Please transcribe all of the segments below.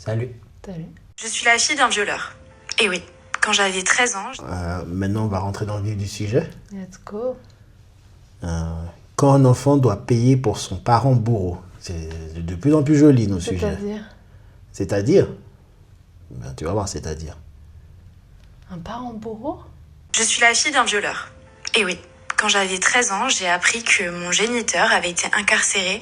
Salut. Salut. Je suis la fille d'un violeur. Et oui, quand j'avais 13 ans... Maintenant, on va rentrer dans le vif du sujet. Let's go. Quand un enfant doit payer pour son parent bourreau, c'est de plus en plus joli nos sujets. C'est-à-dire C'est-à-dire ben, tu vas voir, c'est-à-dire. un parent bourreau? Je suis la fille d'un violeur. Et oui, quand j'avais 13 ans, j'ai appris que mon géniteur avait été incarcéré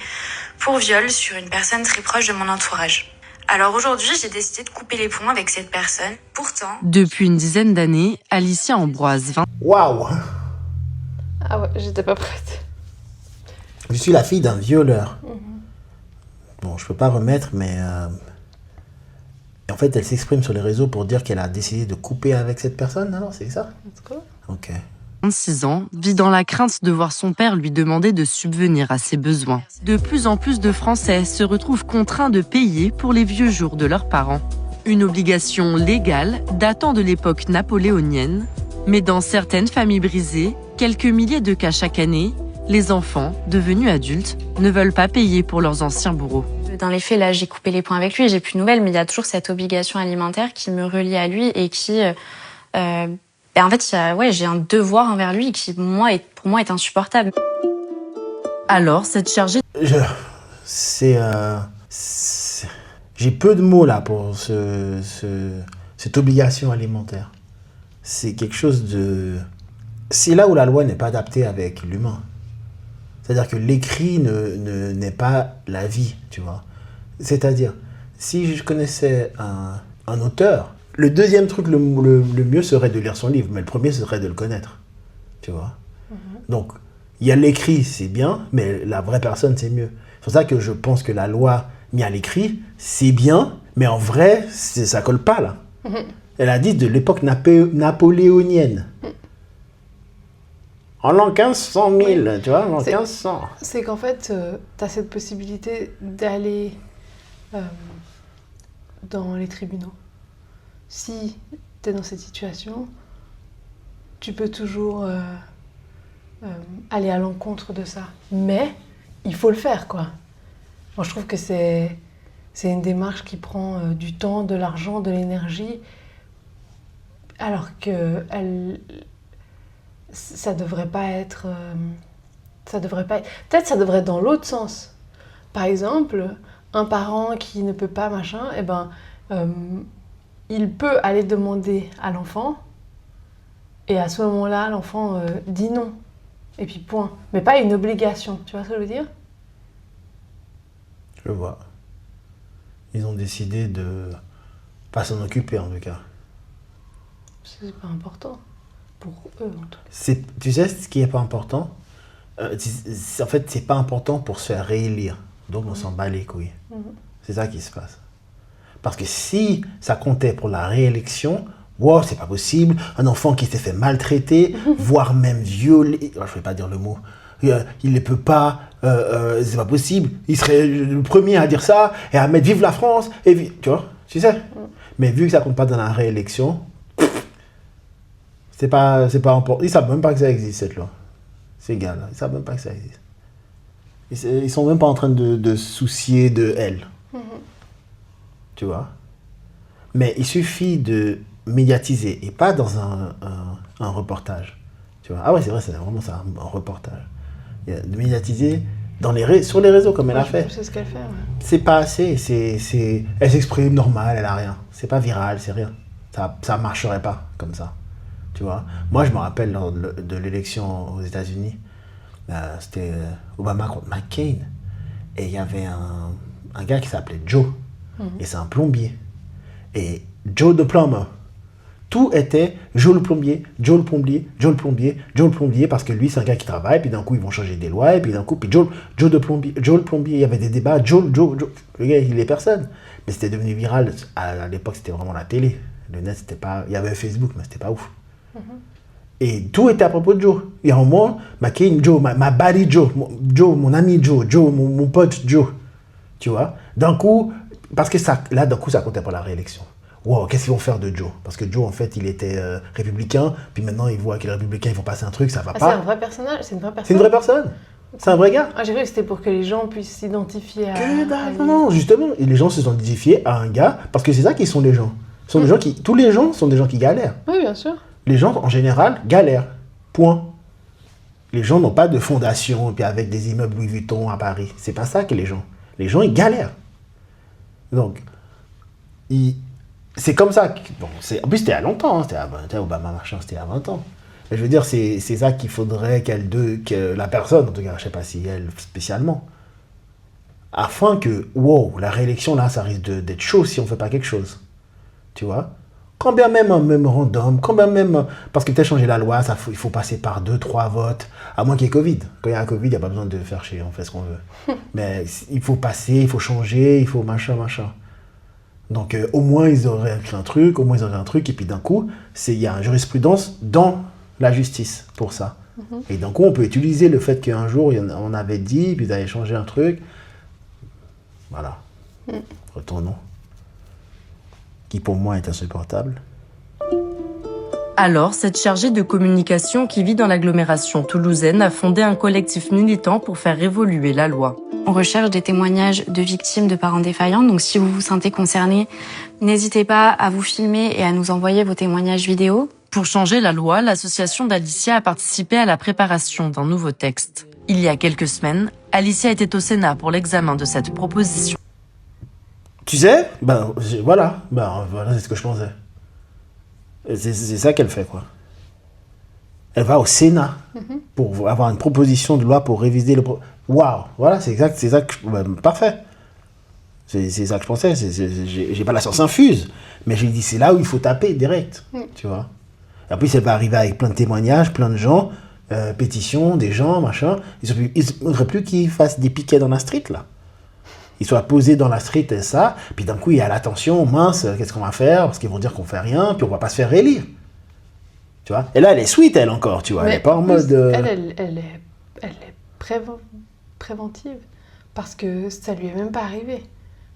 pour viol sur une personne très proche de mon entourage. Alors aujourd'hui, j'ai décidé de couper les ponts avec cette personne. Pourtant... Depuis une dizaine d'années, Alicia Ambroise, Waouh! Ah ouais, j'étais pas prête. Je suis la fille d'un violeur. Bon, je peux pas remettre, mais... En fait, elle s'exprime sur les réseaux pour dire qu'elle a décidé de couper avec cette personne, alors c'est ça? Let's go. Ok. 26 ans, vit dans la crainte de voir son père lui demander de subvenir à ses besoins. De plus en plus de Français se retrouvent contraints de payer pour les vieux jours de leurs parents. Une obligation légale datant de l'époque napoléonienne, mais dans certaines familles brisées, quelques milliers de cas chaque année, les enfants, devenus adultes, ne veulent pas payer pour leurs anciens bourreaux. Dans les faits, là, j'ai coupé les ponts avec lui, j'ai plus de nouvelles, mais il y a toujours cette obligation alimentaire qui me relie à lui et qui... en fait, j'ai un devoir envers lui qui, pour moi, est insupportable. Alors, cette chargée J'ai peu de mots là pour cette obligation alimentaire. C'est quelque chose de... C'est là où la loi n'est pas adaptée avec l'humain. C'est-à-dire que l'écrit n'est pas la vie, tu vois. C'est-à-dire, si je connaissais un auteur, le deuxième truc le mieux serait de lire son livre, mais le premier serait de le connaître, tu vois. Donc, il y a l'écrit, c'est bien, mais la vraie personne, c'est mieux. C'est pour ça que je pense que la loi mise à l'écrit, c'est bien, mais en vrai, ça colle pas, là. Elle a dit de l'époque napoléonienne. En l'an 1500 000, tu vois, en l'an 1500. C'est qu'en fait, tu as cette possibilité d'aller dans les tribunaux. Si tu es dans cette situation, tu peux toujours aller à l'encontre de ça. Mais il faut le faire, quoi. Moi, je trouve que c'est une démarche qui prend du temps, de l'argent, de l'énergie, alors que ça devrait pas être... Peut-être ça devrait être dans l'autre sens. Par exemple, un parent qui ne peut pas, machin, il peut aller demander à l'enfant, et à ce moment-là, l'enfant dit non. Et puis point. Mais pas une obligation, tu vois ce que je veux dire? Je vois. Ils ont décidé de pas s'en occuper, en tout cas. C'est pas important. Pour eux, en tout cas. Tu sais ce qui est pas important? En fait, c'est pas important pour se faire réélire. Donc, on s'en bat les couilles. C'est ça qui se passe. Parce que si ça comptait pour la réélection, wow, c'est pas possible. Un enfant qui s'est fait maltraiter, voire même violer, je vais pas dire le mot, il ne peut pas, c'est pas possible. Il serait le premier à dire ça et à mettre vive la France. Et, tu vois, tu sais. Mais vu que ça compte pas dans la réélection, c'est pas important. Ils savent même pas que ça existe, cette loi. Ces gars-là, ils savent même pas que ça existe. Ils sont même pas en train de se soucier de elle. Tu vois? Mais il suffit de médiatiser et pas dans un reportage. Tu vois? Ah ouais, c'est vrai, c'est vraiment ça, un reportage. De médiatiser sur les réseaux comme elle a fait. C'est ce qu'elle fait, ouais. C'est pas assez. Elle s'exprime normal, elle a rien. C'est pas viral, c'est rien. Ça marcherait pas comme ça. Tu vois? Moi, je me rappelle lors de l'élection aux États-Unis, c'était Obama contre McCain. Et il y avait un gars qui s'appelait Joe. Et c'est un plombier. Et Joe the Plumber. Tout était Joe le plombier, Joe le plombier, Joe le plombier, Joe le plombier, parce que lui, c'est un gars qui travaille, puis d'un coup, ils vont changer des lois, et puis d'un coup, puis Joe le plombier, il y avait des débats, Joe. Le gars, il est personne. Mais c'était devenu viral. À l'époque, c'était vraiment la télé. Le net, c'était pas... Il y avait Facebook, mais c'était pas ouf. Et tout était à propos de Joe. Il y a un moment, McCain, Joe, ma buddy Joe, mon ami Joe, mon pote Joe. Tu vois? D'un coup, parce que ça, là, d'un coup, ça comptait pour la réélection. Wow, qu'est-ce qu'ils vont faire de Joe? Parce que Joe, en fait, il était républicain, puis maintenant, ils voient que les républicains, ils vont passer un truc, ça va pas. C'est un vrai personnage? C'est une vraie personne? C'est une vraie personne. C'est un vrai gars. Ah, j'ai cru que c'était pour que les gens puissent s'identifier à... Que dalle. lui. Non, justement. Et les gens se sont identifiés à un gars parce que c'est ça qui sont les gens. Ce sont des gens qui, tous les gens sont des gens qui galèrent. Oui, bien sûr. Les gens, en général, galèrent. Point. Les gens n'ont pas de fondation et puis avec des immeubles Louis Vuitton à Paris. C'est pas ça que les gens. Les gens, ils galèrent. Donc, c'est comme ça. Bon, en plus, c'était il y a longtemps. Hein, c'était à 20 ans, Obama, machin, c'était à 20 ans. Mais je veux dire, c'est ça qu'il faudrait que la personne, en tout cas, je sais pas si elle spécialement, afin que, wow, la réélection, là, ça risque d'être chaud si on fait pas quelque chose. Tu vois? Quand bien même un mémorandum, quand bien même... Parce que tu as changé la loi, il faut passer par 2-3 votes, à moins qu'il y ait Covid. Quand il y a un Covid, il n'y a pas besoin de faire chier, on fait ce qu'on veut. Mais il faut passer, il faut changer, il faut machin. Donc au moins ils auraient écrit un truc, et puis d'un coup, il y a une jurisprudence dans la justice pour ça. Et d'un coup, on peut utiliser le fait qu'un jour, on avait dit, puis ils avaient changé un truc. Voilà. Retournons. Qui pour moi est insupportable. Alors, cette chargée de communication qui vit dans l'agglomération toulousaine a fondé un collectif militant pour faire évoluer la loi. On recherche des témoignages de victimes de parents défaillants, donc si vous vous sentez concerné, n'hésitez pas à vous filmer et à nous envoyer vos témoignages vidéo. Pour changer la loi, l'association d'Alicia a participé à la préparation d'un nouveau texte. Il y a quelques semaines, Alicia était au Sénat pour l'examen de cette proposition. Tu sais, voilà, c'est ce que je pensais. C'est ça qu'elle fait, quoi. Elle va au Sénat pour avoir une proposition de loi pour réviser le... Waouh, voilà, c'est ça que... parfait. C'est ça que je pensais. J'ai pas la science infuse, mais j'ai dit, c'est là où il faut taper direct, tu vois. Et en plus, elle va arriver avec plein de témoignages, plein de gens, pétitions, des gens, machin. Il ne faudrait plus qu'ils fassent des piquets dans la street, là. Ils soient posés dans la street et ça, puis d'un coup, il y a l'attention, mince, qu'est-ce qu'on va faire? Parce qu'ils vont dire qu'on fait rien, puis on va pas se faire élire. Tu vois? Et là, elle est sweet, elle, encore, tu vois. Elle est pas en mode... Elle est préventive, parce que ça lui est même pas arrivé.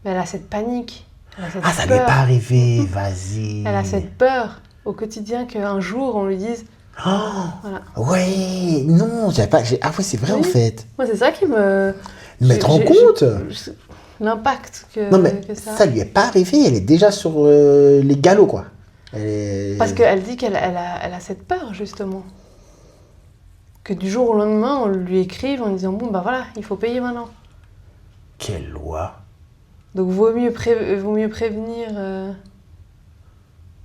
Mais elle a cette panique. Ça lui est pas arrivé, vas-y. Elle a cette peur au quotidien qu'un jour, on lui dise... voilà. Ouais, non, j'avais pas... Ah ouais, c'est vrai, en fait. Moi, c'est ça qui me... Mais te rends compte l'impact que, non, mais que ça... ça lui est pas arrivé, elle est déjà sur les galops, quoi. Parce qu'elle dit qu'elle a cette peur, justement. Que du jour au lendemain, on lui écrive en disant, bon, bah voilà, il faut payer maintenant. Quelle loi. Donc, vaut mieux prévenir...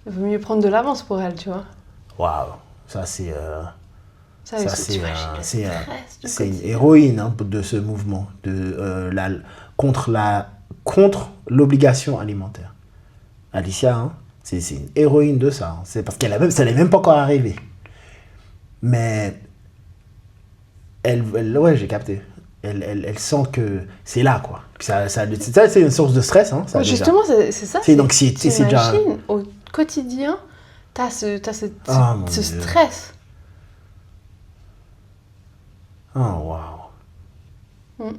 vaut mieux prendre de l'avance pour elle, tu vois. Waouh, ça c'est... c'est une héroïne de ce mouvement contre l'obligation alimentaire. Alicia, hein, c'est une héroïne de ça. Hein. C'est parce ça n'est même pas encore arrivé. Mais ouais, j'ai capté. Elle sent que c'est là, quoi. Ça c'est une source de stress. Hein, ça, justement, c'est ça. C'est une anxiété. C'est déjà... au quotidien, t'as ce Dieu. stress. Oh, waouh.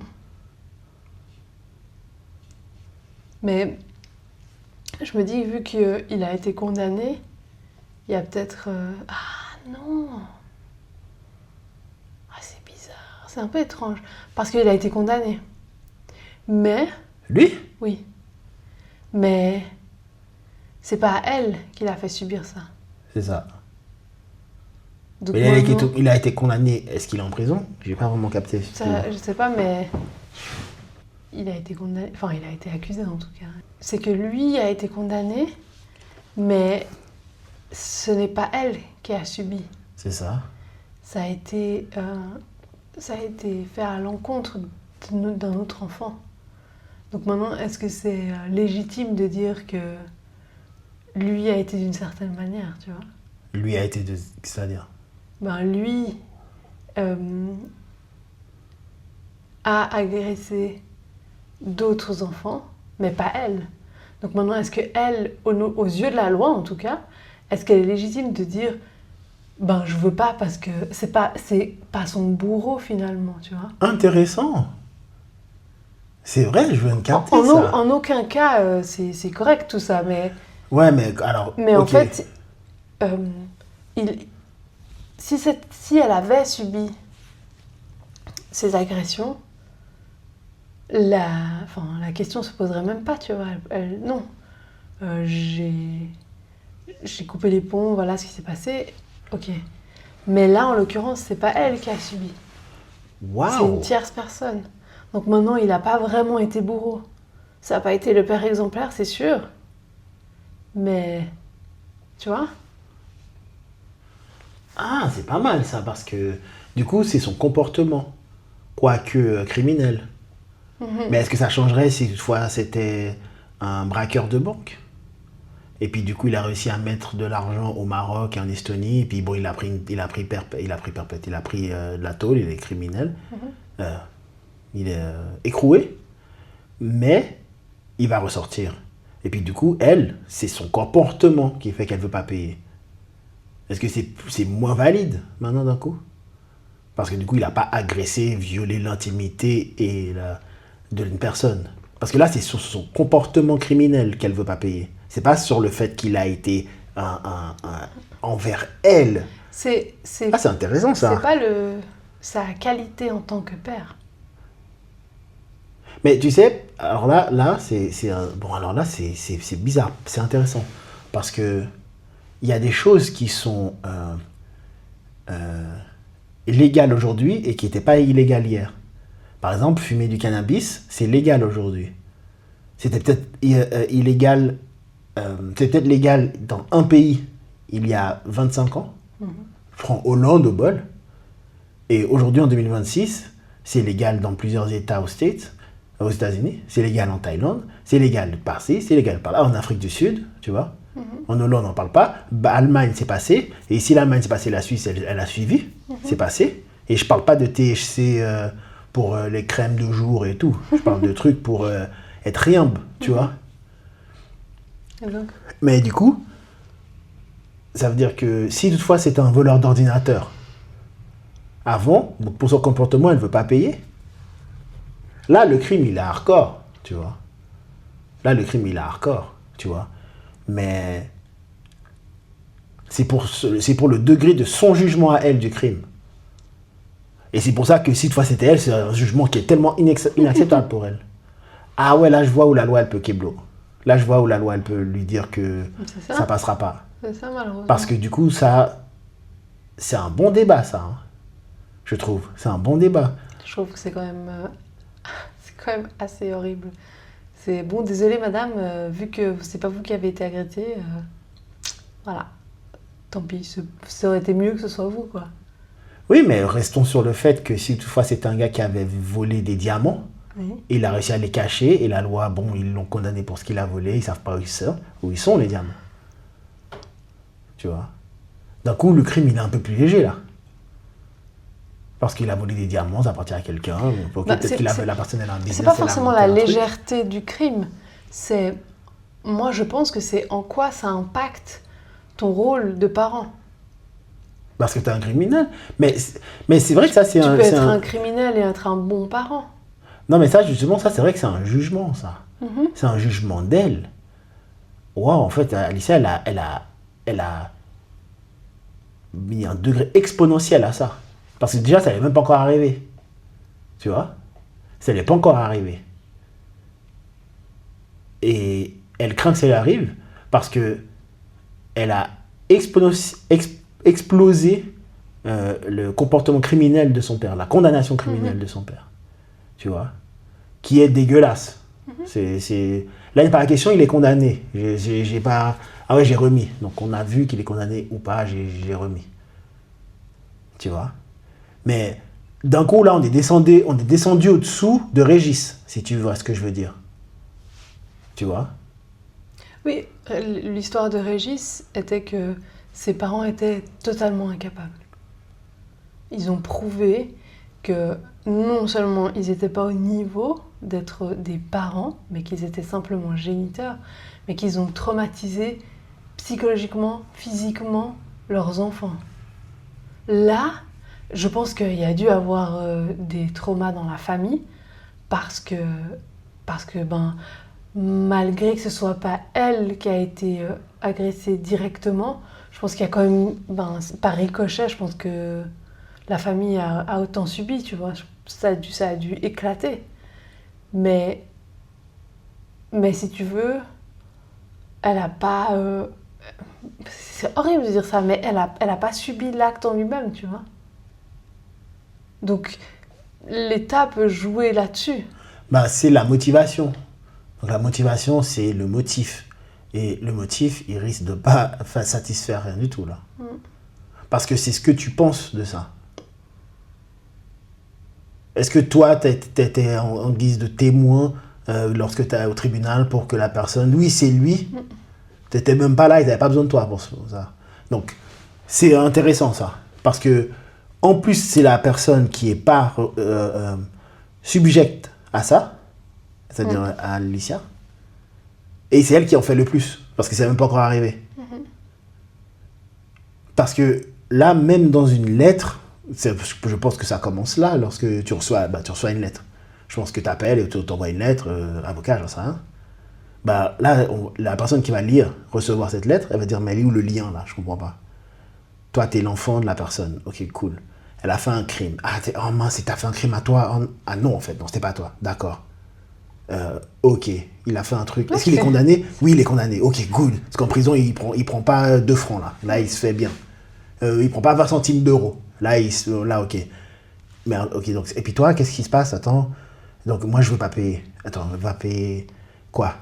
Mais je me dis, vu qu'il a été condamné, il y a peut-être... Ah non. Ah, c'est bizarre. C'est un peu étrange. Parce qu'il a été condamné. Mais... Lui? Oui. Mais c'est pas à elle qu'il a fait subir ça. C'est ça. Donc mais il a été condamné. Est-ce qu'il est en prison? J'ai pas vraiment capté. Ça, je sais pas, mais il a été condamné. Enfin, il a été accusé en tout cas. C'est que lui a été condamné, mais ce n'est pas elle qui a subi. C'est ça. Ça a été fait à l'encontre d'un autre enfant. Donc maintenant, est-ce que c'est légitime de dire que lui a été d'une certaine manière, tu vois? Lui a été c'est-à-dire? Lui a agressé d'autres enfants, mais pas elle. Donc maintenant, est-ce que elle, aux yeux de la loi en tout cas, est-ce qu'elle est légitime de dire je veux pas parce que c'est pas son bourreau finalement, tu vois? Intéressant. C'est vrai, je veux me capter ça. En aucun cas, c'est correct tout ça, mais... Ouais, mais alors... Mais en fait, si elle avait subi ces agressions, la question se poserait même pas, tu vois. Non. J'ai coupé les ponts, voilà ce qui s'est passé. Ok. Mais là, en l'occurrence, c'est pas elle qui a subi. C'est Waouh! une tierce personne. Donc maintenant, il n'a pas vraiment été bourreau. Ça n'a pas été le père exemplaire, c'est sûr. Mais, tu vois? Ah, c'est pas mal ça, parce que du coup, c'est son comportement, quoique criminel. Mais est-ce que ça changerait si toutefois c'était un braqueur de banque? Et puis du coup, il a réussi à mettre de l'argent au Maroc et en Estonie. Et puis bon, il a pris de la tôle, il est criminel. Euh, il est écroué, mais il va ressortir. Et puis du coup, elle, c'est son comportement qui fait qu'elle ne veut pas payer. Est-ce que c'est moins valide maintenant d'un coup? Parce que du coup, il n'a pas agressé, violé l'intimité d'une personne. Parce que là, c'est sur son comportement criminel qu'elle ne veut pas payer. C'est pas sur le fait qu'il a été envers elle. Ah, c'est intéressant ça. C'est pas sa qualité en tant que père. Mais tu sais, alors là, c'est bizarre, c'est intéressant. Parce que il y a des choses qui sont légales aujourd'hui et qui n'étaient pas illégales hier. Par exemple, fumer du cannabis, c'est légal aujourd'hui. C'était peut-être illégal, c'était peut-être légal dans un pays il y a 25 ans. Je prends Hollande au bol. Et aujourd'hui, en 2026, c'est légal dans plusieurs États aux États-Unis, c'est légal en Thaïlande, c'est légal par-ci, c'est légal par-là, en Afrique du Sud, tu vois. En Hollande, on n'en parle pas. Allemagne, c'est passé. Et ici, l'Allemagne, c'est passé, la Suisse, elle a suivi. C'est passé. Et je parle pas de THC pour les crèmes de jour et tout. Je parle de trucs pour être riambe, tu vois. Et donc, Mais du coup, ça veut dire que si toutefois c'est un voleur d'ordinateur, avant, pour son comportement, elle ne veut pas payer. Là, le crime, il est hardcore, tu vois. Là, le crime, il est hardcore, tu vois. Mais c'est pour le degré de son jugement à elle du crime. Et c'est pour ça que si toutefois c'était elle, c'est un jugement qui est tellement inacceptable pour elle. Ah ouais, là, je vois où la loi, elle peut kéblo. Là, je vois où la loi, elle peut lui dire que ça passera pas. c'est ça, malheureusement. Parce que du coup, ça, c'est un bon débat, ça. Hein. Je trouve. C'est un bon débat. Je trouve que c'est quand même assez horrible. C'est bon, désolé madame, vu que c'est pas vous qui avez été agressée, voilà. Tant pis, ça aurait été mieux que ce soit vous, quoi. Oui, mais restons sur le fait que si toutefois c'est un gars qui avait volé des diamants, Oui. il a réussi à les cacher, et la loi, bon, ils l'ont condamné pour ce qu'il a volé, ils savent pas où ils sont les diamants. Tu vois. D'un coup, le crime, il est un peu plus léger, là. Parce qu'il a volé des diamants, ça appartient à quelqu'un. Peut-être que la personne, elle a un business. C'est pas forcément la un truc. légèreté du crime. Moi, je pense que c'est en quoi ça impacte ton rôle de parent. Parce que t'es un criminel. Mais c'est vrai que ça, c'est Tu un... peux c'est être un criminel et être un bon parent. Non, mais ça, justement, ça, c'est vrai que c'est un jugement, ça. C'est un jugement d'elle. Waouh, en fait, Alicia, elle a mis un degré exponentiel à ça. Parce que déjà, ça n'est même pas encore arrivé. Tu vois? Ça n'est pas encore arrivé. Et elle craint que ça lui arrive parce que elle a explosé le comportement criminel de son père, la condamnation criminelle de son père. Tu vois? Qui est dégueulasse. Là, il n'est pas la question, il est condamné. J'ai pas... Ah ouais, j'ai remis. Donc, on a vu qu'il est condamné ou pas, j'ai remis. Tu vois? Mais d'un coup, là, on est descendu au-dessous de Régis, si tu vois ce que je veux dire. Tu vois? Oui, l'histoire de Régis était que ses parents étaient totalement incapables. Ils ont prouvé que non seulement ils n'étaient pas au niveau d'être des parents, mais qu'ils étaient simplement géniteurs, mais qu'ils ont traumatisé psychologiquement, physiquement leurs enfants. Là, je pense qu'il y a dû avoir des traumas dans la famille parce que malgré que ce soit pas elle qui a été agressée directement, je pense qu'il y a quand même, par ricochet, je pense que la famille a autant subi, tu vois. ça a dû éclater. Mais si tu veux, elle a pas... c'est horrible de dire ça, mais elle a pas subi l'acte en lui-même, tu vois. Donc, l'État peut jouer là-dessus. Bah, c'est la motivation. Donc la motivation, c'est le motif. Et le motif, il risque de pas satisfaire rien du tout, là. Parce que c'est ce que tu penses de ça. Est-ce que toi, t'étais en guise de témoin lorsque tu es au tribunal pour que la personne... Oui, c'est lui. T'étais même pas là, il n'avait pas besoin de toi pour ça. Donc, c'est intéressant, ça. Parce que, en plus, c'est la personne qui n'est pas subjecte à ça, c'est-à-dire à Alicia. Et c'est elle qui en fait le plus, parce que c'est même pas encore arrivé. Parce que là, même dans une lettre, je pense que ça commence là, lorsque tu reçois une lettre. Je pense que tu appelles et tu t'envoies une lettre, avocat, j'en sais rien. Bah, là, la personne qui va recevoir cette lettre, elle va dire, mais elle est où le lien là? Je comprends pas. Toi, t'es l'enfant de la personne. Ok, cool. Elle a fait un crime. Ah, oh mince, t'as fait un crime à toi. Ah non, en fait, non, c'était pas toi. D'accord. Ok, il a fait un truc. Est-ce qu'il est condamné? Oui, il est condamné. Ok, good. Parce qu'en prison, il prend pas 2 francs là. Là, il se fait bien. Il prend pas 20 centimes d'euros. Là, ok. Mais ok, donc, et puis toi, qu'est-ce qui se passe? Attends. Donc, moi, je veux pas payer. Attends, va payer quoi?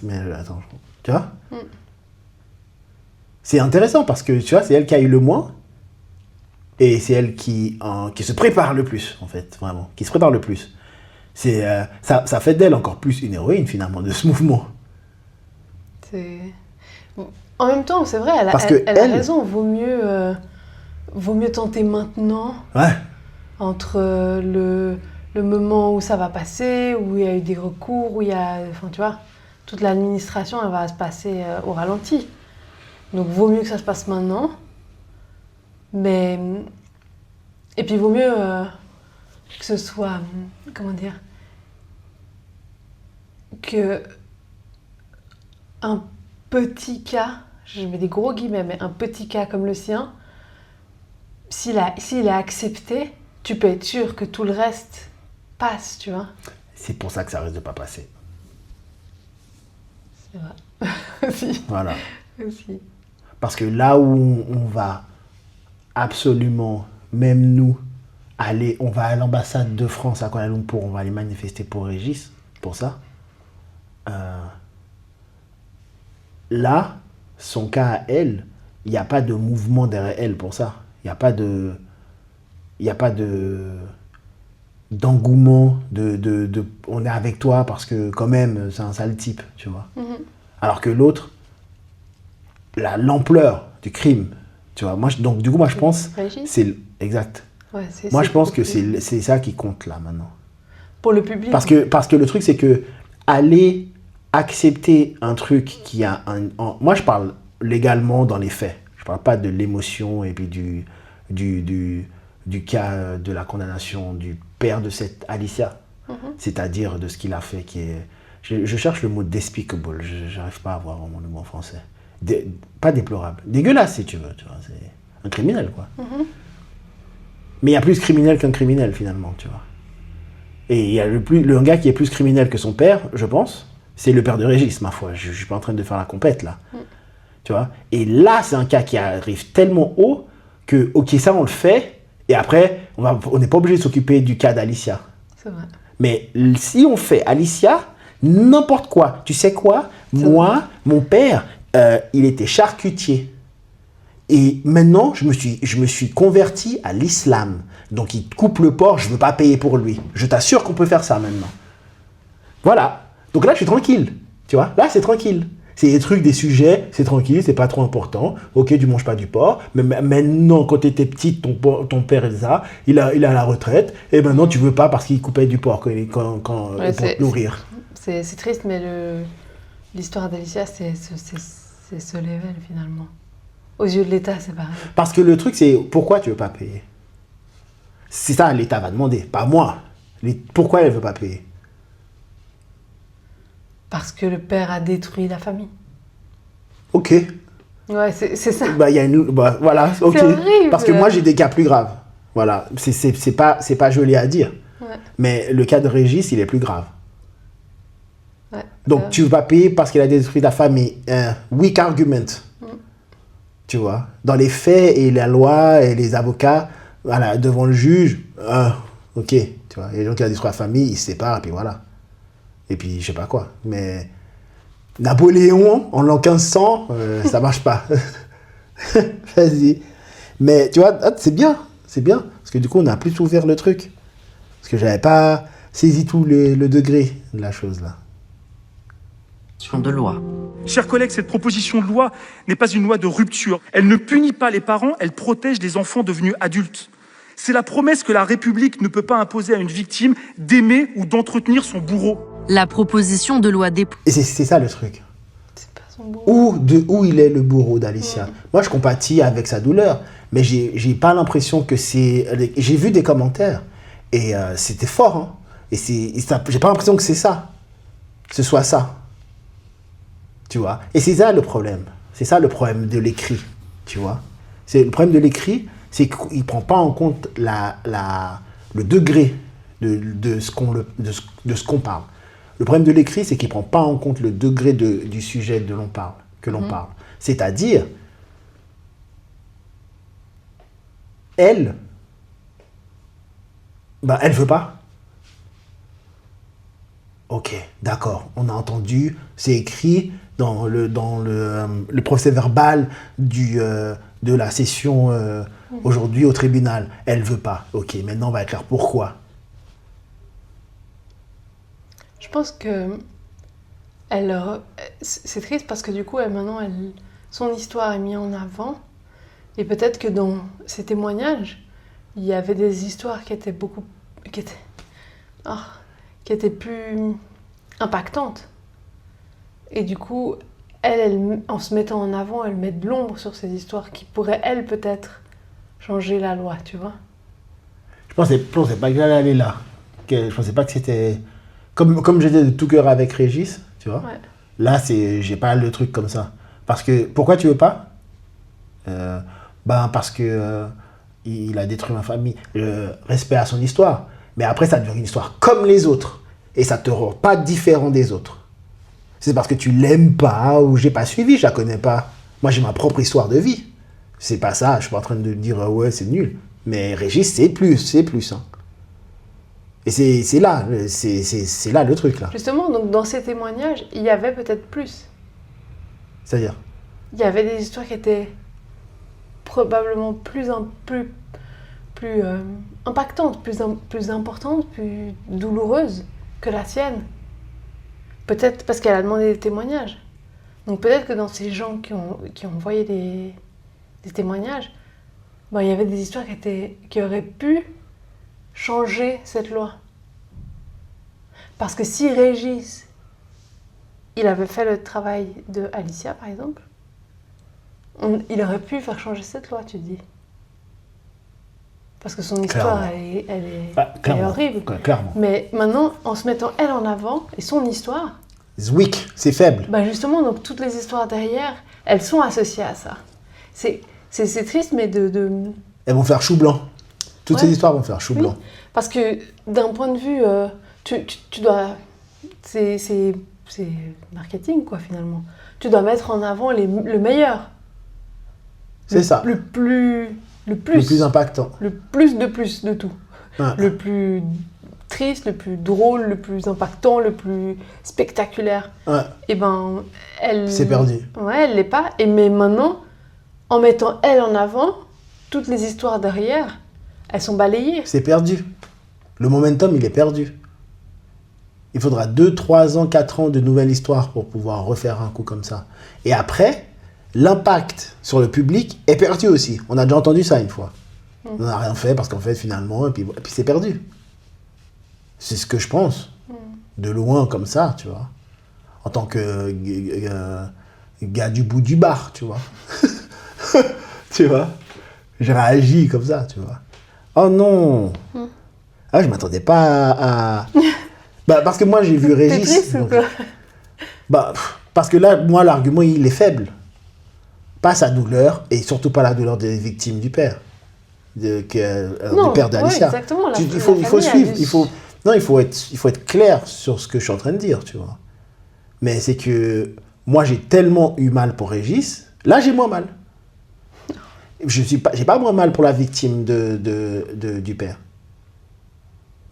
Mais attends, tu vois? C'est intéressant parce que, tu vois, c'est elle qui a eu le moins. Et c'est elle qui se prépare le plus, en fait, vraiment. Qui se prépare le plus. Ça fait d'elle encore plus une héroïne, finalement, de ce mouvement. Bon, en même temps, c'est vrai, elle a raison. Vaut mieux tenter maintenant. Ouais. Entre le moment où ça va passer, où il y a eu des recours, où il y a... Enfin, tu vois, toute l'administration, elle va se passer au ralenti. Donc, vaut mieux que ça se passe maintenant. Mais... Et puis, vaut mieux que ce soit... Comment dire? Que un petit cas, je mets des gros guillemets, mais un petit cas comme le sien, s'il est accepté, tu peux être sûr que tout le reste passe, tu vois. C'est pour ça que ça risque de pas passer. C'est vrai. Aussi. Voilà. Aussi. Parce que là où on va absolument, même nous, on va à l'ambassade de France à Kuala Lumpur, on va aller manifester pour Régis, pour ça. Là, son cas à elle, il n'y a pas de mouvement derrière elle pour ça. Il n'y a pas d'engouement, on est avec toi parce que quand même, c'est un sale type, tu vois. Alors que l'autre, l'ampleur du crime, tu vois. Donc du coup, moi je pense, c'est exact. Ouais, moi je pense que c'est ça qui compte là maintenant. Pour le public. Parce que le truc c'est que aller accepter un truc qui a moi je parle légalement dans les faits. Je parle pas de l'émotion et puis du cas de la condamnation du père de cette Alicia. C'est-à-dire de ce qu'il a fait qui est... Je cherche le mot despicable, j'arrive pas à avoir vraiment le mot en français. Pas déplorable, dégueulasse si tu veux, tu vois, c'est un criminel quoi. Mais il y a plus criminel qu'un criminel finalement, tu vois. Et il y a le gars qui est plus criminel que son père, je pense, c'est le père de Régis, ma foi. Je suis pas en train de faire la compète là. Tu vois. Et là, c'est un cas qui arrive tellement haut que, ok, ça on le fait, et après, on n'est pas obligé de s'occuper du cas d'Alicia. C'est vrai. Mais si on fait Alicia, n'importe quoi, tu sais quoi? Moi, mon père, il était charcutier. Et maintenant, je me suis converti à l'islam. Donc, il coupe le porc, je ne veux pas payer pour lui. Je t'assure qu'on peut faire ça maintenant. Voilà. Donc là, je suis tranquille. Tu vois, là, c'est tranquille. C'est des trucs, des sujets, c'est tranquille, c'est pas trop important. Ok, tu manges pas du porc. Mais maintenant, quand tu étais petite, ton père, il a la retraite. Et maintenant, tu veux pas parce qu'il coupait du porc pour te nourrir. C'est triste, mais l'histoire d'Alicia, c'est ce level finalement. Aux yeux de l'État, c'est pareil. Parce que le truc, c'est pourquoi tu veux pas payer? C'est ça, l'État va demander, pas moi. Pourquoi elle veut pas payer? Parce que le père a détruit la famille. Ok. Ouais, c'est ça. Voilà, ok. C'est horrible. Parce que moi, j'ai des cas plus graves. Voilà, c'est pas joli à dire. Ouais. Mais le cas de Régis, il est plus grave. Ouais. Donc, tu ne veux pas payer parce qu'il a détruit ta famille. Weak argument. Tu vois. Dans les faits et la loi et les avocats, voilà, devant le juge, ok. Tu vois. Et donc, il a détruit la famille, il se sépare, et puis voilà. Et puis, je sais pas quoi. Mais Napoléon, en l'an 1500, ça marche pas. Vas-y. Mais tu vois, c'est bien. C'est bien. Parce que du coup, on a plus ouvert le truc. Parce que j'avais pas saisi tout le degré de la chose là. De loi. Chers collègues, cette proposition de loi n'est pas une loi de rupture. Elle ne punit pas les parents, elle protège les enfants devenus adultes. C'est la promesse que la République ne peut pas imposer à une victime d'aimer ou d'entretenir son bourreau. La proposition de loi dépose. Et c'est ça le truc. C'est pas son bourreau. Où il est le bourreau d'Alicia. Moi, je compatis avec sa douleur, mais j'ai pas l'impression que c'est... J'ai vu des commentaires, et c'était fort, hein. Et j'ai pas l'impression que c'est ça. Que ce soit ça. Tu vois. Et c'est ça le problème. C'est ça le problème de l'écrit. Tu vois. Le problème de l'écrit, c'est qu'il ne prend pas en compte le degré de ce qu'on parle. Le problème de l'écrit, c'est qu'il ne prend pas en compte le degré du sujet que l'on parle. C'est-à-dire, elle ne veut pas. Ok, d'accord, on a entendu, c'est écrit dans le procès verbal de la session aujourd'hui au tribunal. Elle veut pas. Ok, maintenant on va écrire pourquoi. Je pense que c'est triste parce que du coup, son histoire est mise en avant. Et peut-être que dans ses témoignages, il y avait des histoires qui étaient plus impactantes. Et du coup, elle, en se mettant en avant, elle met de l'ombre sur ces histoires qui pourraient, elle, peut-être, changer la loi, tu vois. Je pensais pas que j'allais aller là. Je pensais pas que c'était... Comme j'étais de tout cœur avec Régis, tu vois. Ouais. Là, j'ai pas le truc comme ça. Parce que... Pourquoi tu veux pas parce que il a détruit ma famille. Respect à son histoire. Mais après, ça devient une histoire comme les autres. Et ça te rend pas différent des autres. C'est parce que tu l'aimes pas ou j'ai pas suivi, je la connais pas. Moi, j'ai ma propre histoire de vie. C'est pas ça, je suis pas en train de dire ouais, c'est nul. Mais Régis, c'est plus. Hein. Et c'est là le truc là. Justement, donc dans ces témoignages, il y avait peut-être plus. C'est-à-dire Il y avait des histoires qui étaient probablement plus impactantes, plus importantes, plus douloureuses que la sienne. Peut-être parce qu'elle a demandé des témoignages. Donc peut-être que dans ces gens qui ont envoyé des témoignages, il y avait des histoires qui auraient pu changer cette loi. Parce que si Régis, il avait fait le travail de Alicia, par exemple, il aurait pu faire changer cette loi, tu dis. Parce que son histoire, elle est horrible. Clairement. Mais maintenant, en se mettant elle en avant, et son histoire... C'est weak, c'est faible. Justement, donc toutes les histoires derrière, elles sont associées à ça. C'est triste, mais Elles vont faire chou blanc. Toutes ces Ouais. histoires vont faire chou blanc. Parce que d'un point de vue, tu dois... C'est marketing, quoi, finalement. Tu dois mettre en avant le meilleur. C'est ça. Le plus Le plus impactant. Le plus de tout. Ouais. Le plus triste, le plus drôle, le plus impactant, le plus spectaculaire. Ouais. Et elle... C'est perdu. Ouais, elle l'est pas. Mais maintenant, en mettant elle en avant, toutes les histoires derrière, elles sont balayées. C'est perdu. Le momentum, il est perdu. Il faudra 2, 3 ans, 4 ans de nouvelles histoires pour pouvoir refaire un coup comme ça. Et après, l'impact sur le public est perdu aussi. On a déjà entendu ça une fois. On n'a rien fait parce qu'en fait, finalement, et puis c'est perdu. C'est ce que je pense. De loin, comme ça, tu vois. En tant que gars du bout du bar, tu vois. Tu vois. J'ai réagi comme ça, tu vois. Oh non. Ah, je m'attendais pas à... parce que moi, j'ai vu T'es Régis. triste ou quoi? Parce que là, moi, l'argument, il est faible. Pas sa douleur, et surtout pas la douleur des victimes du père. du père d'Alicia. Exactement. Il faut suivre. Il faut être clair sur ce que je suis en train de dire, tu vois. Mais c'est que moi, j'ai tellement eu mal pour Régis. Là, j'ai moins mal. J'ai pas moins mal pour la victime du père.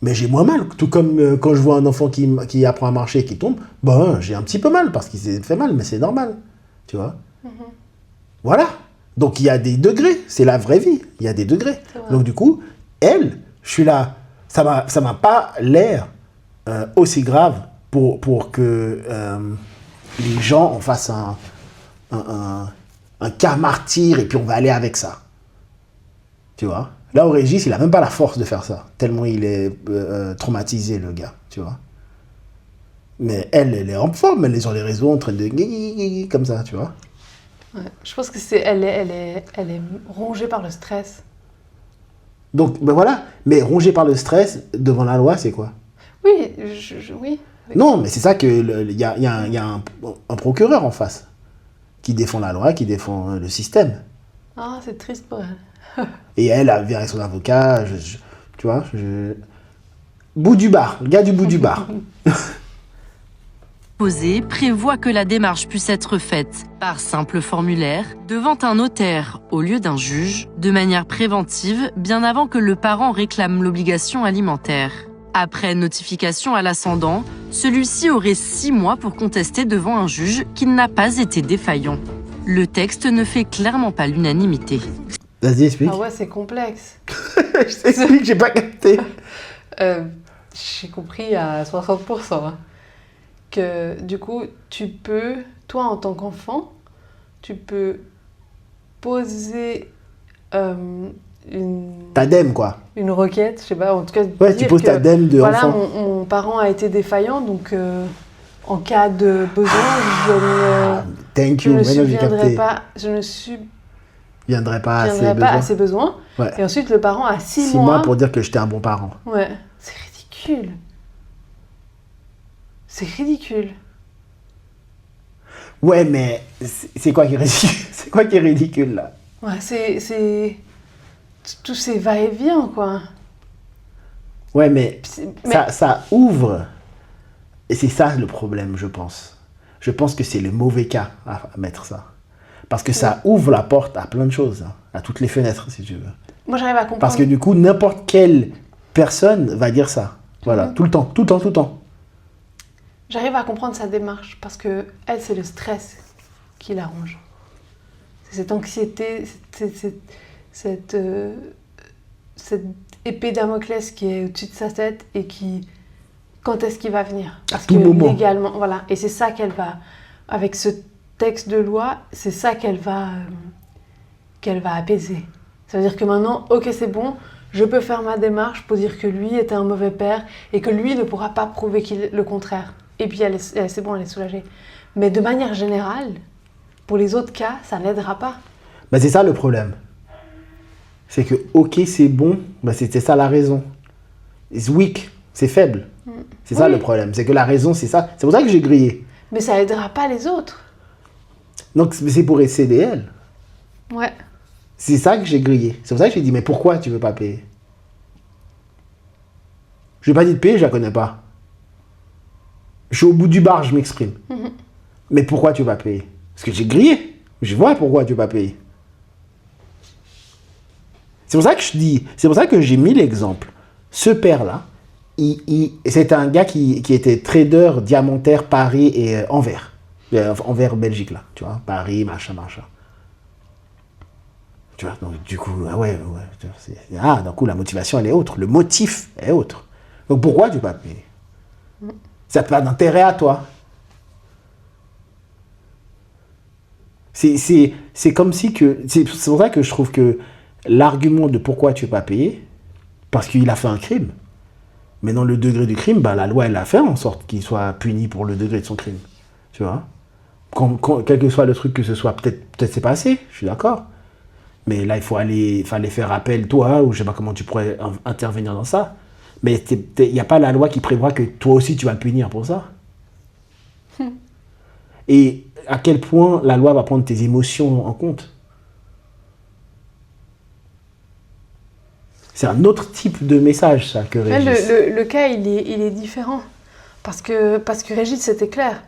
Mais j'ai moins mal. Tout comme quand je vois un enfant qui apprend à marcher et qui tombe, j'ai un petit peu mal parce qu'il s'est fait mal, mais c'est normal. Tu vois. Voilà. Donc il y a des degrés. C'est la vraie vie. Il y a des degrés. Donc du coup, je suis là. Ça m'a pas l'air aussi grave pour que les gens en fassent un cas martyr et puis on va aller avec ça. Tu vois. Là, au Régis, il n'a même pas la force de faire ça. Tellement il est traumatisé, le gars. Tu vois. Mais elle est en forme. Elle est sur les réseaux en train de... comme ça, tu vois. Ouais, je pense que elle est rongée par le stress. Donc, voilà. Mais rongée par le stress, devant la loi, c'est quoi? Oui, oui. Non, mais c'est ça que il y a un procureur en face qui défend la loi, qui défend le système. Ah, c'est triste pour elle. Et elle vient avec son avocat, tu vois, bout du bar, le gars du bout du bar. Posé prévoit que la démarche puisse être faite par simple formulaire devant un notaire au lieu d'un juge, de manière préventive, bien avant que le parent réclame l'obligation alimentaire. Après notification à l'ascendant, celui-ci aurait 6 mois pour contester devant un juge qu'il n'a pas été défaillant. Le texte ne fait clairement pas l'unanimité. Vas-y, explique. Ah ouais, c'est complexe. Je t'explique, j'ai pas capté. J'ai compris à 60%. Hein, que du coup, tu peux, toi en tant qu'enfant, tu peux poser T'adème, quoi. Une requête, je sais pas, en tout cas. Ouais, tu poses ta dème de voilà, enfant. mon parent a été défaillant, donc en cas de besoin, je ne subviendrai pas. Je ne viendrai pas à ses besoins. Ouais. Et ensuite, le parent a 6 6 mois pour dire que j'étais un bon parent. Ouais, c'est ridicule. C'est ridicule. Ouais, mais c'est quoi qui est ridicule? C'est quoi qui est ridicule, là? Ouais, c'est tous ces va-et-vient, quoi. Ouais, mais ça ouvre. Et c'est ça le problème, je pense. Je pense que c'est le mauvais cas à mettre ça. Parce que ça ouvre la porte à plein de choses, hein, à toutes les fenêtres, si tu veux. Moi, j'arrive à comprendre. Parce que du coup, n'importe quelle personne va dire ça. Voilà, tout le temps. J'arrive à comprendre sa démarche, parce que elle, c'est le stress qui la ronge. C'est cette anxiété, cette épée Damoclès qui est au-dessus de sa tête et qui... Quand est-ce qu'il va venir? Parce que légalement, voilà. Et c'est ça qu'elle va... Avec ce texte de loi, c'est ça qu'elle va apaiser. Ça veut dire que maintenant, ok, c'est bon, je peux faire ma démarche pour dire que lui était un mauvais père et que lui ne pourra pas prouver le contraire. Et puis, c'est bon, elle est soulagée. Mais de manière générale, pour les autres cas, ça n'aidera pas. Bah, c'est ça le problème. C'est que, ok, c'est bon, bah, c'était ça la raison. It's weak, c'est faible. C'est ça le problème. C'est que la raison, c'est ça. C'est pour ça que j'ai grillé. Mais ça aidera pas les autres. Donc, c'est pour aider elle. Ouais. C'est ça que j'ai grillé. C'est pour ça que j'ai dit, mais pourquoi tu veux pas payer? Je n'ai pas dit de payer, je la connais pas. Je suis au bout du bar, je m'exprime. Mais pourquoi tu veux pas payer? Parce que j'ai grillé. Je vois pourquoi tu veux pas payer. C'est pour ça que je dis, c'est pour ça que j'ai mis l'exemple. Ce père-là, c'était un gars qui était trader diamantaire Paris et Anvers. Anvers, Belgique, là. Tu vois, Paris, machin. Tu vois, donc du coup, d'un coup, la motivation, elle est autre. Le motif est autre. Donc pourquoi tu ne veux pas payer? Ça n'a pas d'intérêt à toi. C'est comme si que... C'est pour ça que je trouve que l'argument de pourquoi tu ne veux pas payer, parce qu'il a fait un crime, mais dans le degré du crime, bah, la loi, elle a fait en sorte qu'il soit puni pour le degré de son crime. Tu vois, quel que soit le truc que ce soit, peut-être c'est pas assez, je suis d'accord. Mais là, il fallait faire appel, toi, ou je sais pas comment tu pourrais intervenir dans ça. Mais il n'y a pas la loi qui prévoit que toi aussi, tu vas le punir pour ça. Et à quel point la loi va prendre tes émotions en compte. C'est un autre type de message, ça, que Mais Régis. le cas, il est différent. Parce que Régis, c'était clair.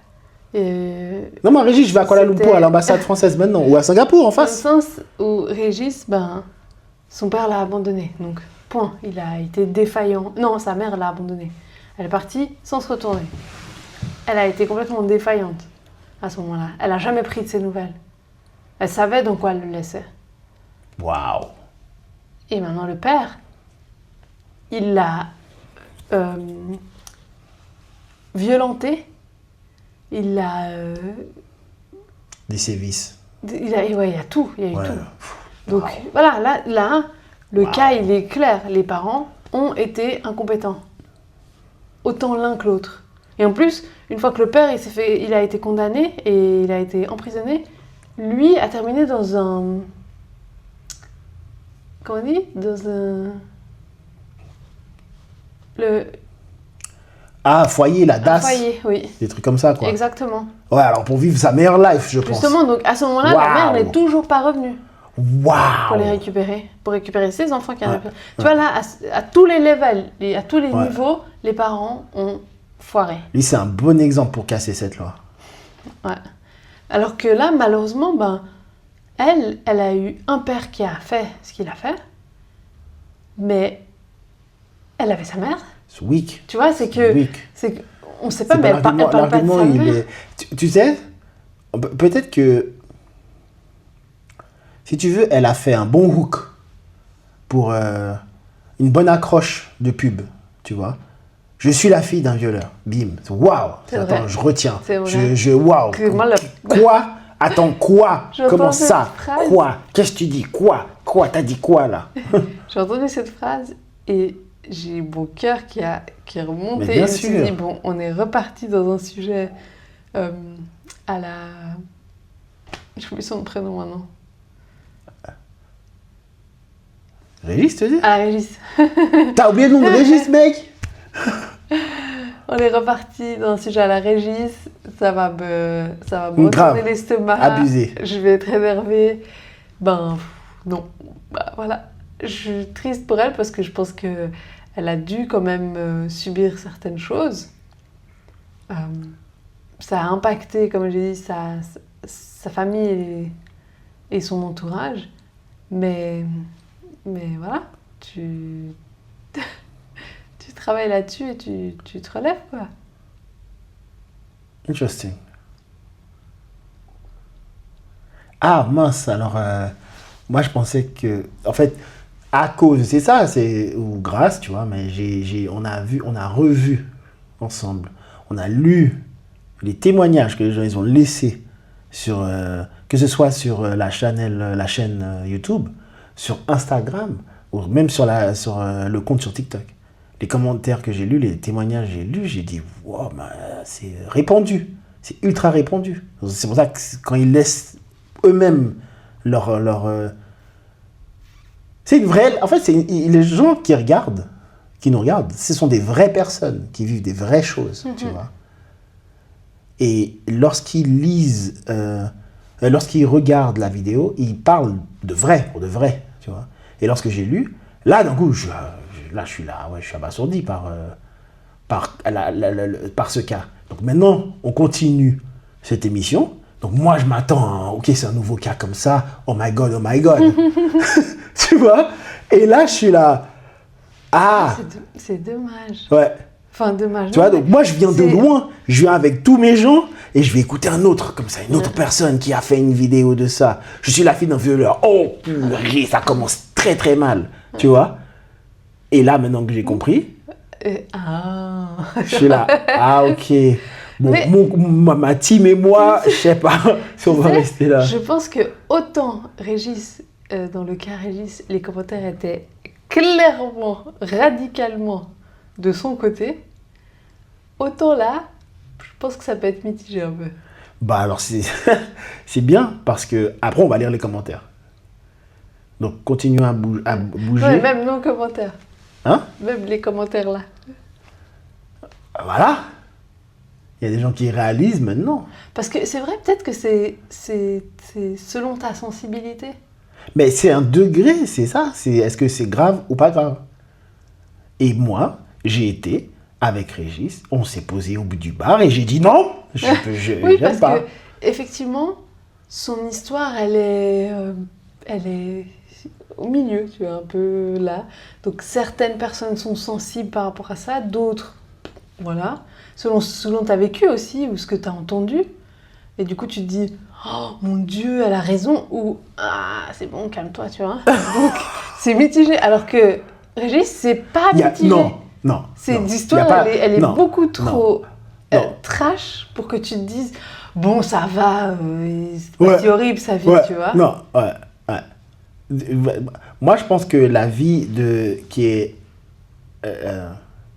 Et Non, moi, Régis, je vais à Kuala Lumpur, c'était- à l'ambassade française maintenant, ou à Singapour, en dans le face. sens où Régis, son père l'a abandonné. Donc, point. Il a été défaillant. Non, sa mère l'a abandonné. Elle est partie sans se retourner. Elle a été complètement défaillante à ce moment-là. Elle n'a jamais pris de ses nouvelles. Elle savait dans quoi elle le laissait. Waouh. Et maintenant, le père, il l'a violenté. Il l'a... Des sévices. il y a tout. Il y a eu Ouais. tout. Donc, voilà, là le cas, il est clair. Les parents ont été incompétents. Autant l'un que l'autre. Et en plus, une fois que le père, il a été condamné et il a été emprisonné, lui a terminé dans un... Comment on dit? Dans un... Ah, foyer, la un DAS. foyer, oui. Des trucs comme ça, quoi. Exactement. Ouais, alors pour vivre sa meilleure life, je pense. Justement, donc à ce moment-là, la mère Waouh. n'est toujours pas revenue Waouh. pour les récupérer. Pour récupérer ses enfants qui Ouais. avaient... Tu vois, là, à tous les levels et à tous les Ouais. niveaux, les parents ont foiré. Lui, c'est un bon exemple pour casser cette loi. Ouais. Alors que là, malheureusement, elle a eu un père qui a fait ce qu'il a fait, mais elle avait sa mère. C'est weak. Tu vois, c'est que... Weak. On sait pas, C'est mais elle parle pas de l'argument, sa il mère. est... Tu sais, peut-être que, si tu veux, elle a fait un bon hook pour une bonne accroche de pub, tu vois. Je suis la fille d'un violeur. Bim. Waouh. C'est Attends, vrai. je retiens. C'est vrai. Waouh. Que moi, Quoi? Attends, quoi? J'entends Comment cette ça? phrase. Quoi? Qu'est-ce que tu dis? Quoi? T'as dit quoi, là? J'ai entendu cette phrase et j'ai mon cœur qui est remonté. Mais bien Et je me suis sûr. dit, bon, on est reparti dans un sujet à la... J'oublie son prénom maintenant. Régis, te dis? À la Régis. T'as oublié le nom de Régis, mec? On est reparti dans un sujet à la Régis. Ça va me Grave. retourner l'estomac. Abusé. Je vais être énervée. Non. Voilà. Je suis triste pour elle parce que je pense que elle a dû quand même subir certaines choses. Ça a impacté, comme j'ai dit, sa famille et son entourage. Mais voilà, tu travailles là-dessus et tu te relèves, quoi. Interesting. Ah mince, alors moi je pensais que, en fait, à cause, c'est ça, ou grâce, tu vois, mais on a revu ensemble, on a lu les témoignages que les gens ils ont laissés sur, que ce soit sur la chaîne YouTube, sur Instagram, ou même sur le compte sur TikTok. Les commentaires que j'ai lus, les témoignages que j'ai lus, j'ai dit, wow, c'est répandu, c'est ultra répandu. C'est pour ça que quand ils laissent eux-mêmes c'est une vraie... En fait, les gens qui nous regardent, ce sont des vraies personnes qui vivent des vraies choses, tu vois. Et lorsqu'ils lisent, lorsqu'ils regardent la vidéo, ils parlent de vrai, pour de vrai, tu vois. Et lorsque j'ai lu, là, d'un coup, je suis abasourdi par ce cas. Donc maintenant, on continue cette émission. Donc moi, je m'attends, ok, c'est un nouveau cas comme ça. Oh my God. Tu vois? Et là, je suis là. Ah! C'est dommage. Ouais. Enfin, dommage. Tu vois, donc moi, je viens de loin. Je viens avec tous mes gens et je vais écouter un autre, comme ça, une autre personne qui a fait une vidéo de ça. Je suis la fille d'un violeur. Oh, purée, ça commence très, très mal. Tu vois? Et là, maintenant que j'ai compris, je suis là. Ah, ok. Bon, Mais- ma team et moi, je sais pas si on va rester là. Je pense que autant Régis, dans le cas Régis, les commentaires étaient clairement, radicalement de son côté, autant là, je pense que ça peut être mitigé un peu. Bah alors c'est bien parce que après on va lire les commentaires. Donc continuons à bouger. Ouais, même nos commentaires. Hein? Même les commentaires là. Voilà. Il y a des gens qui réalisent maintenant. Parce que c'est vrai, peut-être que c'est selon ta sensibilité. Mais c'est un degré, c'est ça. Est-ce que c'est grave ou pas grave? Et moi, j'ai été avec Régis, on s'est posé au bout du bar et j'ai dit non, Oui, j'aime parce pas. que, effectivement, son histoire, elle est au milieu, tu vois, un peu là. Donc, certaines personnes sont sensibles par rapport à ça, d'autres, voilà. Selon tu as vécu aussi, ou ce que tu as entendu. Et du coup, tu te dis, oh mon Dieu, elle a raison, ou ah, c'est bon, calme-toi, tu vois. Donc, c'est mitigé. Alors que Régis, c'est pas mitigé. Non. Cette histoire, elle est beaucoup trop trash pour que tu te dises, bon, ça va, c'est pas si horrible sa vie, tu vois. Non, ouais. Moi, je pense que la vie qui est...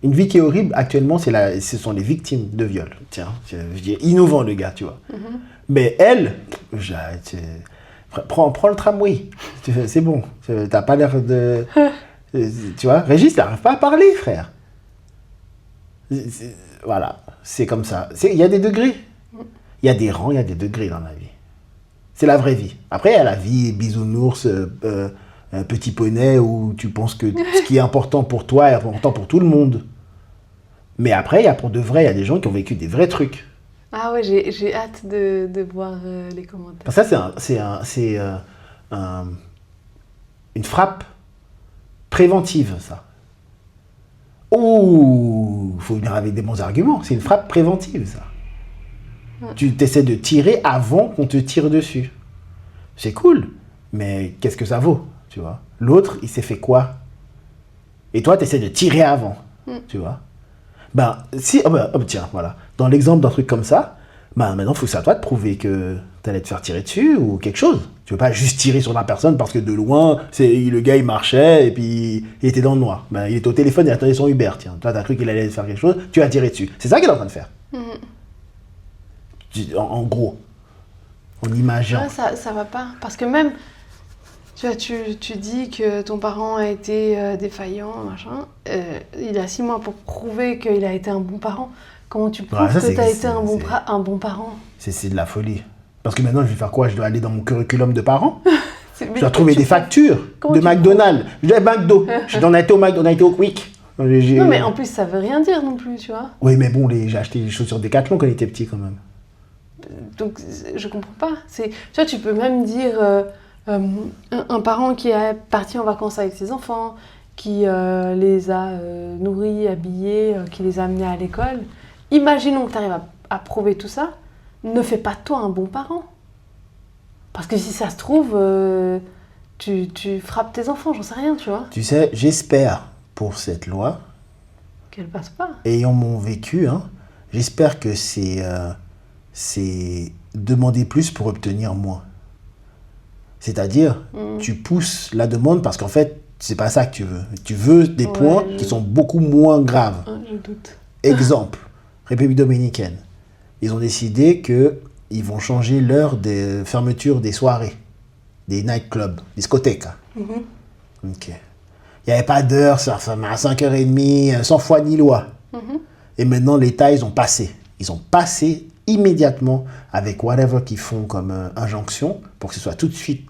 une vie qui est horrible, actuellement, ce sont les victimes de viol. Tiens, je dis innovant, le gars, tu vois. Mais elle, prends le tramway. C'est bon. T'as pas l'air de... Tu vois, Régis, il n'arrive pas à parler, frère. Voilà, c'est comme ça. Il y a des degrés. Il y a des rangs, il y a des degrés dans la vie. C'est la vraie vie. Après, il y a la vie bisounours, petit poney, où tu penses que ce qui est important pour toi est important pour tout le monde. Mais après, il y a pour de vrai, il y a des gens qui ont vécu des vrais trucs. Ah ouais, j'ai hâte de voir les commentaires. Ça, c'est une frappe préventive, ça. Oh, il faut venir avec des bons arguments. C'est une frappe préventive, ça. Ouais. Tu essaies de tirer avant qu'on te tire dessus. C'est cool, mais qu'est-ce que ça vaut, tu vois? L'autre, il s'est fait quoi? Et toi, tu essaies de tirer avant, tu vois? Tiens, voilà. Dans l'exemple d'un truc comme ça, maintenant, il faut que c'est à toi de prouver que tu allais te faire tirer dessus ou quelque chose. Tu veux pas juste tirer sur la personne parce que de loin, le gars, il marchait et puis il était dans le noir. Il était au téléphone, il attendait son Uber, tiens. Toi, t'as cru qu'il allait faire quelque chose, tu as tiré dessus. C'est ça qu'il est en train de faire. En gros, en imaginant. Ouais, ça va pas. Parce que même, tu vois, tu dis que ton parent a été défaillant, machin. Il a 6 mois pour prouver qu'il a été un bon parent. Comment tu prouves que tu as été un bon parent? C'est de la folie. Parce que maintenant, je vais faire quoi? Je dois aller dans mon curriculum de parents. Je dois trouver des factures de McDonald's. Je vais McDo. On a été au Quick. Non, mais en plus, ça veut rien dire non plus, tu vois. Oui, mais bon, j'ai acheté des chaussures Decathlon quand j'étais petit, quand même. Donc, je comprends pas. Tu vois, tu peux même dire un parent qui est parti en vacances avec ses enfants, qui les a nourris, habillés, qui les a amenés à l'école. Imaginons que tu arrives à prouver tout ça. Ne fais pas de toi un bon parent. Parce que si ça se trouve, tu frappes tes enfants, j'en sais rien, tu vois. Tu sais, j'espère pour cette loi... Qu'elle passe pas. Ayant mon vécu, j'espère que c'est demander plus pour obtenir moins. C'est-à-dire, tu pousses la demande parce qu'en fait, c'est pas ça que tu veux. Tu veux des points qui sont beaucoup moins graves. Je doute. Exemple, République dominicaine. Ils ont décidé qu'ils vont changer l'heure de fermeture des soirées, des nightclubs, discothèques. Ok. Il n'y avait pas d'heure, ça fermait à 5h30, sans foi ni loi. Et maintenant, l'État, ils ont passé. Ils ont passé immédiatement avec whatever qu'ils font comme injonction pour que ce soit tout de suite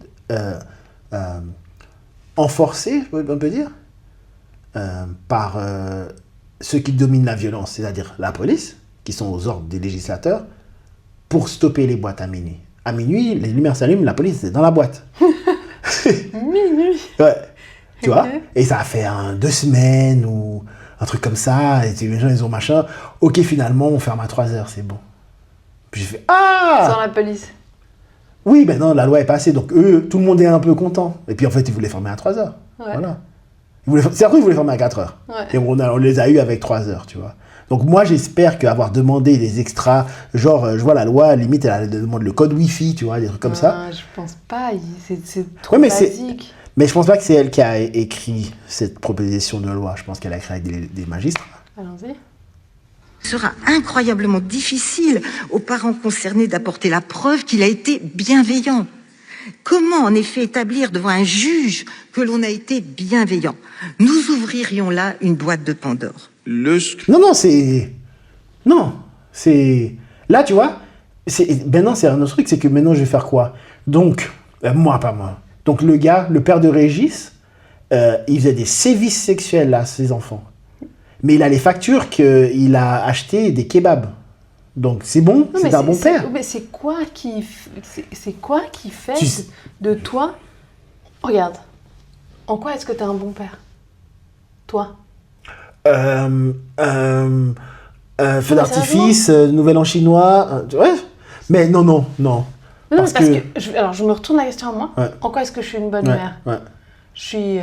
enforcé, on peut dire, par ceux qui dominent la violence, c'est-à-dire la police, qui sont aux ordres des législateurs, pour stopper les boîtes à minuit. À minuit, les lumières s'allument, la police est dans la boîte. Minuit. Ouais. Tu vois? Et ça a fait 2 semaines ou un truc comme ça, et les gens, ils ont machin. Ok, finalement, on ferme à 3h, c'est bon. Puis j'ai fait Sans la police. Oui, ben non, la loi est passée, donc eux, tout le monde est un peu content. Et puis en fait, ils voulaient fermer à 3h. Ouais. Voilà. C'est après qu'ils voulaient fermer à 4h. Ouais. Et on les a eu avec 3h, tu vois. Donc moi, j'espère qu'avoir demandé des extras, genre, je vois la loi, limite, elle demande le code Wi-Fi, tu vois, des trucs comme ça. Je pense pas, c'est trop basique. Mais je pense pas que c'est elle qui a écrit cette proposition de loi. Je pense qu'elle a écrit avec des magistrats. Allons-y. Il sera incroyablement difficile aux parents concernés d'apporter la preuve qu'il a été bienveillant. Comment en effet établir devant un juge que l'on a été bienveillant? Nous ouvririons là une boîte de Pandore. Non, c'est... Là, tu vois, maintenant, c'est un autre truc, c'est que maintenant, je vais faire quoi? Donc, pas moi. Donc le gars, le père de Régis, il faisait des sévices sexuels à ses enfants. Mais il a les factures qu'il a acheté des kebabs. Donc c'est bon, Non, c'est un bon père. Mais c'est quoi qui fait Tu sais- de toi... Regarde, en quoi est-ce que t'es un bon père? Toi? Feu d'artifice, nouvel an chinois. Ouais. Mais non. Non, parce que alors, je me retourne la question à moi. Ouais. En quoi est-ce que je suis une bonne Ouais, mère? ouais. Je suis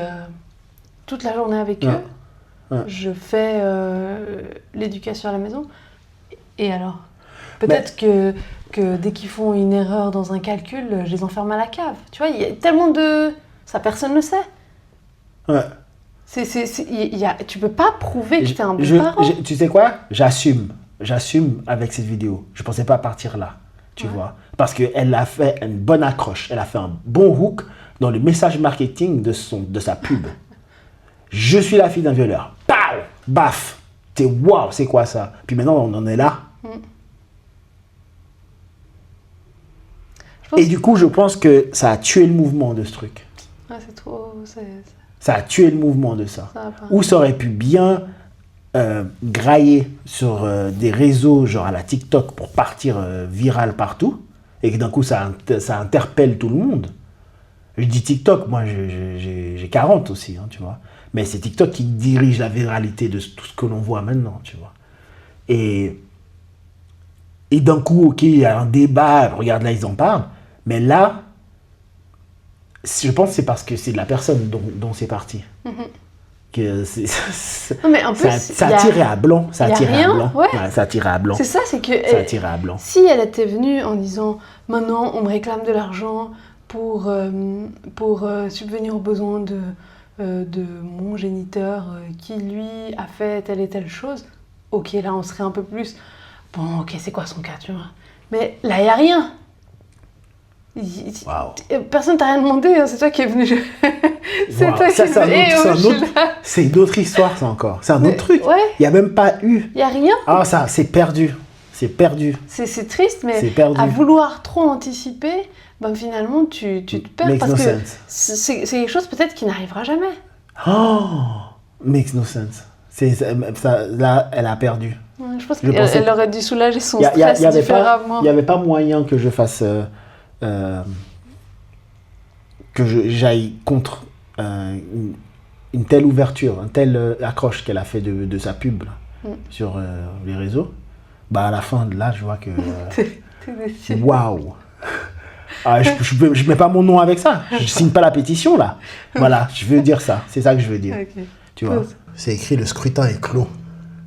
toute la journée avec Ouais. eux. Ouais. Je fais l'éducation à la maison. Et alors? Peut-être que dès qu'ils font une erreur dans un calcul, je les enferme à la cave. Tu vois, il y a tellement de... Ça, personne ne le sait. Ouais. Tu peux pas prouver que t'es un bon parent. Tu sais quoi? J'assume avec cette vidéo. Je pensais pas partir là, tu vois. Parce qu'elle a fait une bonne accroche. Elle a fait un bon hook dans le message marketing de sa pub. Je suis la fille d'un violeur. Pow! Baf! T'es waouh, c'est quoi ça? Puis maintenant, on en est là. Je pense Et du coup, je pense que ça a tué le mouvement de ce truc. Ouais, c'est trop... Ça a tué le mouvement de ça. Ça va pas. Ou ça aurait pu bien grailler sur des réseaux genre à la TikTok pour partir viral partout et que d'un coup ça interpelle tout le monde. Je dis TikTok, moi j'ai 40 aussi, hein, tu vois. Mais c'est TikTok qui dirige la viralité de tout ce que l'on voit maintenant, tu vois. Et d'un coup, ok, il y a un débat, regarde là ils en parlent, mais là, je pense que c'est parce que c'est de la personne dont c'est parti. Que Non, mais en plus, ça a tiré à blanc. Ça a y a tiré à rien, blanc. ouais. Ouais, ça a tiré à blanc. c'est ça, c'est que... Ça a tiré à blanc. Si elle était venue en disant « Maintenant, on me réclame de l'argent pour subvenir aux besoins de mon géniteur qui, lui, a fait telle et telle chose », ok, là, on serait un peu plus... Bon, ok, c'est quoi son cas, tu vois? Mais là, il n'y a rien. Waouh. Personne t'a rien demandé, hein, c'est toi qui es venu. C'est Wow. toi Ça, qui c'est un es autre- venu. c'est un autre- c'est une autre histoire, ça encore. C'est un autre truc. Ouais, Il n'y a même pas eu. il n'y a rien. Ah, ça, c'est perdu. C'est perdu. C'est triste, mais C'est perdu. à vouloir trop anticiper, ben finalement, tu te perds. Makes Parce no que sense. c'est quelque chose peut-être qui n'arrivera jamais. Oh, makes no sense. Là, elle a perdu. Ouais, je pense Je pensais- qu'elle aurait dû soulager son Il y stress avait différemment. pas moyen que je fasse j'aille contre une telle ouverture, une telle accroche qu'elle a fait de sa pub là, sur les réseaux. Bah à la fin de là, je vois que T'es déçu. waouh. Ah, je mets pas mon nom avec ça. Je signe pas la pétition là. Voilà, je veux dire ça. C'est ça que je veux dire. Ok. Tu vois. Cool. C'est écrit le scrutin est clos.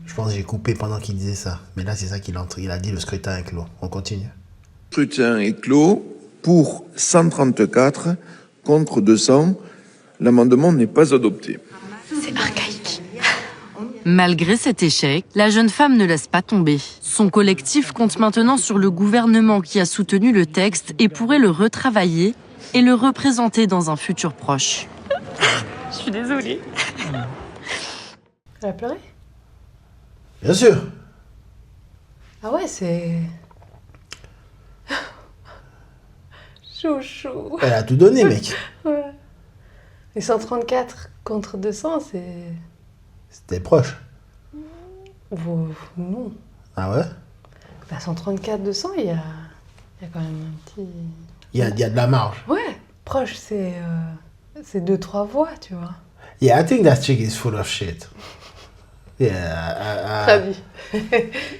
Je pense que j'ai coupé pendant qu'il disait ça. Mais là, c'est ça qu'il a dit, le scrutin est clos. On continue. Le scrutin est clos pour 134 contre 200. L'amendement n'est pas adopté. C'est archaïque. Malgré cet échec, la jeune femme ne laisse pas tomber. Son collectif compte maintenant sur le gouvernement qui a soutenu le texte et pourrait le retravailler et le représenter dans un futur proche. Je suis désolée. Elle a pleuré? Bien sûr. Ah ouais, c'est... Chouchou. Elle a tout donné, mec. Ouais. Et 134 contre 200, c'est... C'était proche. Non. Ah ouais? Bah, 134, 200, il y a quand même un petit... Il y a de la marge. Ouais, proche, c'est 2-3 voix, tu vois. Yeah, I think that chick is full of shit. Yeah. Traduit.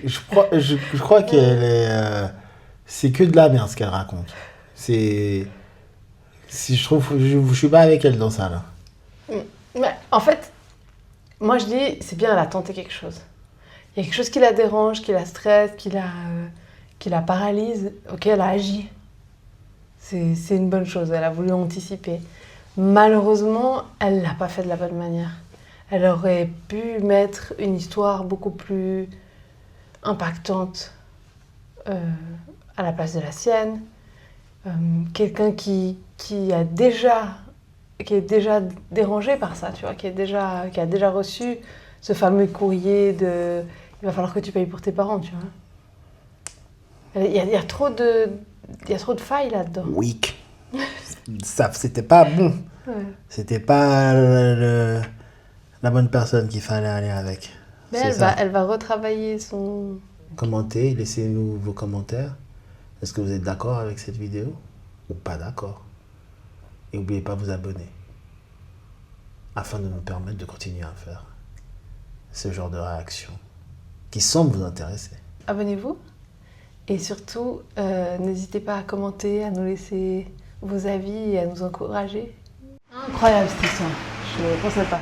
Je crois qu'elle est... c'est que de la merde ce qu'elle raconte. Je suis pas avec elle dans ça, là. Mais en fait, moi je dis, c'est bien, elle a tenté quelque chose. Il y a quelque chose qui la dérange, qui la stresse, qui la paralyse. Ok, elle a agi. C'est une bonne chose, elle a voulu anticiper. Malheureusement, elle l'a pas fait de la bonne manière. Elle aurait pu mettre une histoire beaucoup plus impactante à la place de la sienne. Quelqu'un qui est déjà dérangé par ça, tu vois, qui a déjà reçu ce fameux courrier de « il va falloir que tu payes pour tes parents », tu vois. Il y a trop de failles là-dedans. Weak. ça, c'était pas bon. Ouais. C'était pas la bonne personne qu'il fallait aller avec. Mais C'est elle va retravailler son... Commentez, laissez-nous vos commentaires. Est-ce que vous êtes d'accord avec cette vidéo ou pas d'accord? Et n'oubliez pas de vous abonner afin de nous permettre de continuer à faire ce genre de réaction qui semble vous intéresser. Abonnez-vous et surtout, n'hésitez pas à commenter, à nous laisser vos avis et à nous encourager. Incroyable cette histoire, je ne pensais pas.